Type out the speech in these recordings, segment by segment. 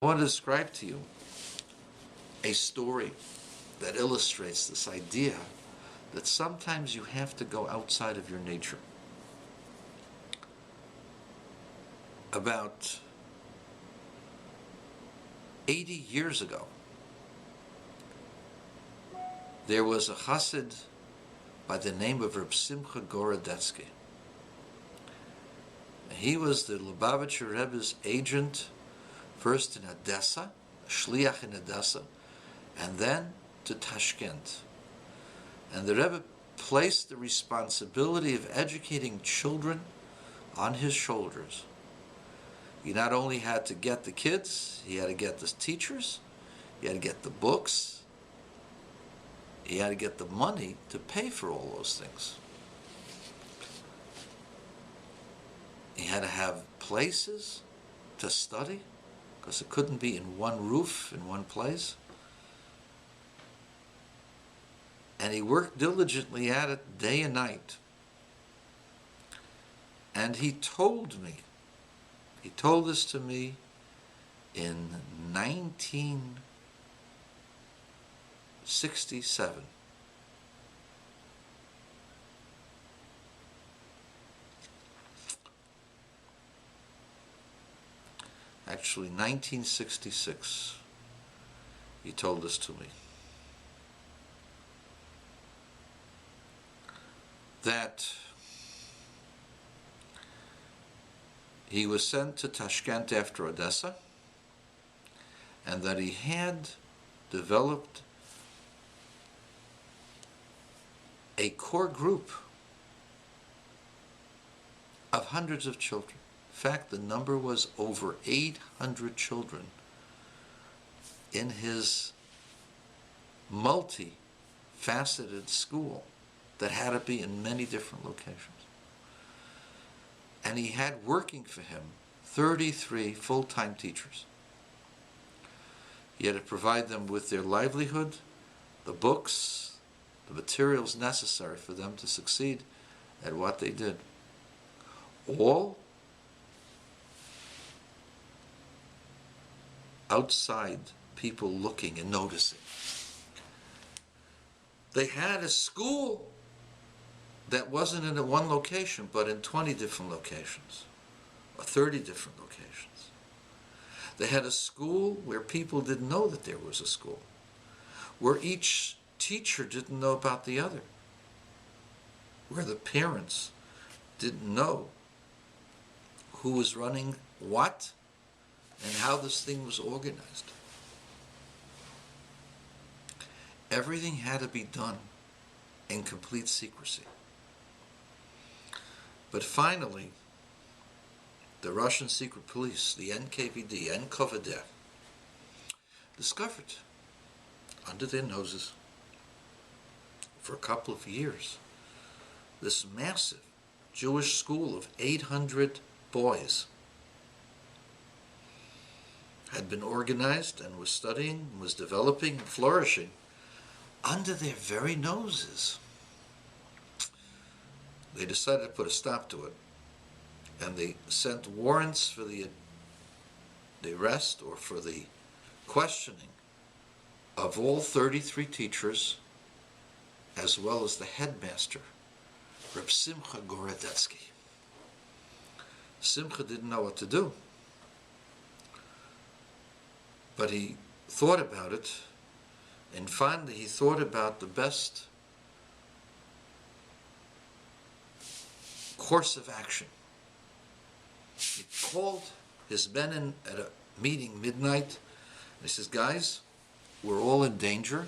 I want to describe to you a story that illustrates this idea that sometimes you have to go outside of your nature. About 80 years ago, there was a chassid by the name of Reb Simcha Gorodetsky. He was the Lubavitcher Rebbe's agent, first in Odessa, a shliach in Odessa, and then to Tashkent. And the Rebbe placed the responsibility of educating children on his shoulders. He not only had to get the kids, he had to get the teachers, he had to get the books, he had to get the money to pay for all those things. He had to have places to study, because it couldn't be in one roof, in one place. And he worked diligently at it day and night. And he told this to me in 1967. Actually, 1966, he told this to me. That he was sent to Tashkent after Odessa, and that he had developed a core group of hundreds of children. In fact, the number was over 800 children in his multi-faceted school that had to be in many different locations. And he had working for him 33 full-time teachers. He had to provide them with their livelihood, the books, the materials necessary for them to succeed at what they did. All outside people looking and noticing. They had a school that wasn't in one location, but in 20 different locations, or 30 different locations. They had a school where people didn't know that there was a school, where each teacher didn't know about the other, where the parents didn't know who was running what and how this thing was organized. Everything had to be done in complete secrecy. But finally, the Russian secret police, the NKVD, NKVD, discovered under their noses for a couple of years this massive Jewish school of 800 boys had been organized and was studying, was developing and flourishing under their very noses. They decided to put a stop to it, and they sent warrants for the arrest or for the questioning of all 33 teachers, as well as the headmaster, Reb Simcha Gorodetsky. Simcha didn't know what to do, but he thought about it, and finally he thought about the best course of action. He called his men in at a meeting midnight, and he says, guys, we're all in danger,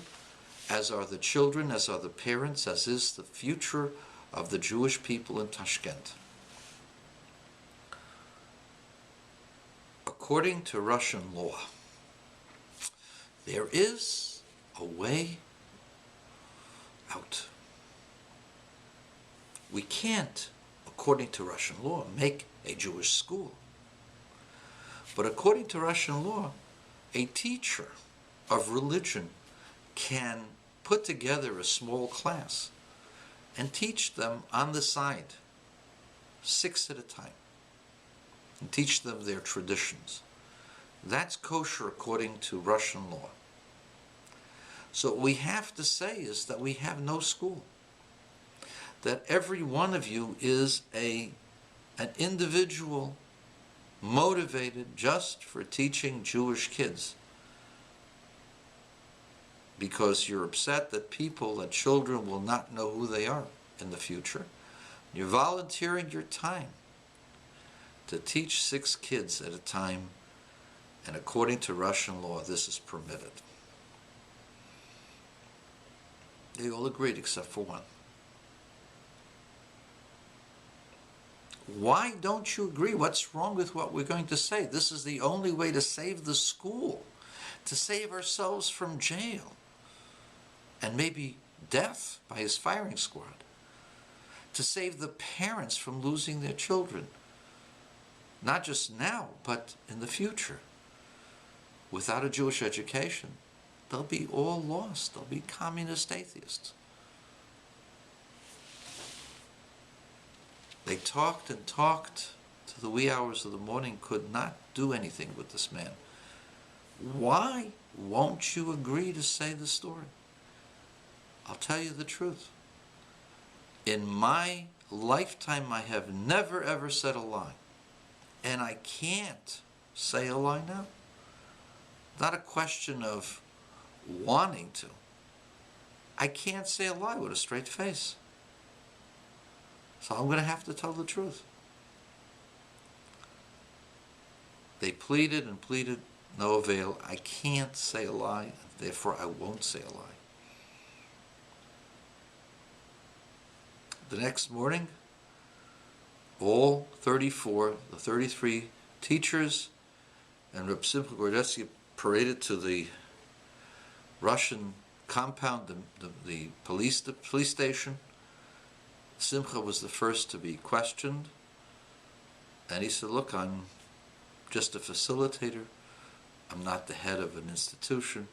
as are the children, as are the parents, as is the future of the Jewish people in Tashkent. According to Russian law, there is a way out. We can't, according to Russian law, make a Jewish school. But according to Russian law, a teacher of religion can put together a small class and teach them on the side, 6 at a time, and teach them their traditions, That's kosher according to Russian law. So what we have to say is that we have no school. That every one of you is an individual motivated just for teaching Jewish kids. Because you're upset that children will not know who they are in the future. You're volunteering your time to teach 6 kids at a time, and according to Russian law, this is permitted. They all agreed except for one. Why don't you agree? What's wrong with what we're going to say? This is the only way to save the school, to save ourselves from jail, and maybe death by his firing squad, to save the parents from losing their children, not just now, but in the future. Without a Jewish education, they'll be all lost. They'll be communist atheists. They talked and talked to the wee hours of the morning, could not do anything with this man. Why won't you agree to say the story? I'll tell you the truth. In my lifetime, I have never ever said a lie. And I can't say a lie now. Not a question of wanting to. I can't say a lie with a straight face. So I'm going to have to tell the truth. They pleaded and pleaded, no avail. I can't say a lie, therefore I won't say a lie. The next morning, all 33 teachers and Reb Simcha Gordetsky paraded to the Russian compound, the police station. Simcha was the first to be questioned, and he said, look, I'm just a facilitator. I'm not the head of an institution.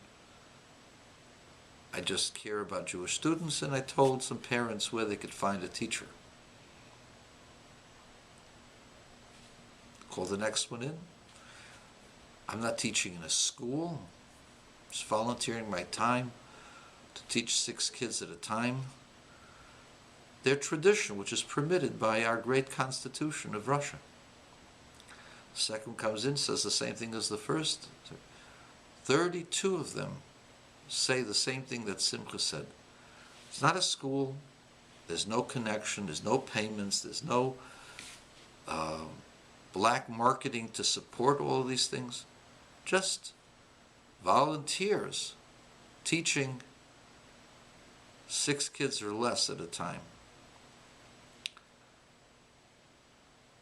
I just care about Jewish students, and I told some parents where they could find a teacher. Call the next one in. I'm not teaching in a school. I'm just volunteering my time to teach 6 kids at a time. Their tradition, which is permitted by our great constitution of Russia. The second comes in, says the same thing as the first. 32 of them say the same thing that Simcha said. It's not a school. There's no connection. There's no payments. There's no black marketing to support all of these things. Just volunteers teaching 6 kids or less at a time.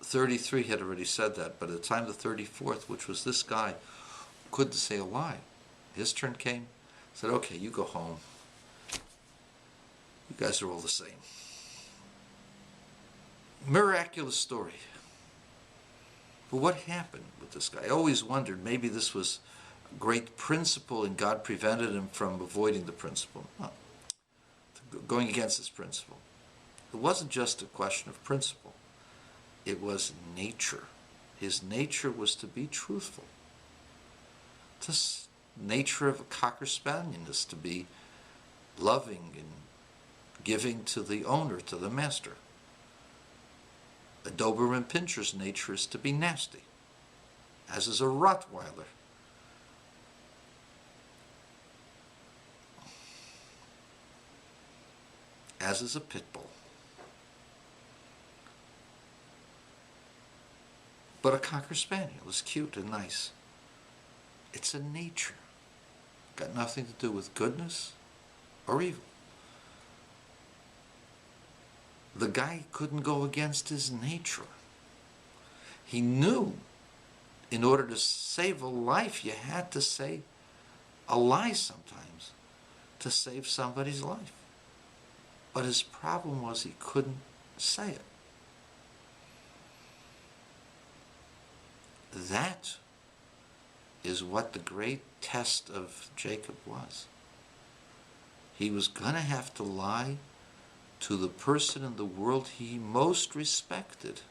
33 had already said that, but at the time the 34th, which was this guy, couldn't say a lie. His turn came, said, okay, you go home. You guys are all the same. Miraculous story. But what happened with this guy? I always wondered, maybe this was a great principle and God prevented him from avoiding the principle. No. Going against this principle. It wasn't just a question of principle. It was nature. His nature was to be truthful. This nature of a Cocker Spaniel is to be loving and giving to the owner, to the master. A Doberman Pinscher's nature is to be nasty, as is a Rottweiler. As is a pit bull. But a Cocker Spaniel is cute and nice. It's a nature. Got nothing to do with goodness or evil. The guy couldn't go against his nature. He knew in order to save a life, you had to say a lie sometimes to save somebody's life. But his problem was he couldn't say it. That is what the great test of Jacob was. He was going to have to lie to the person in the world he most respected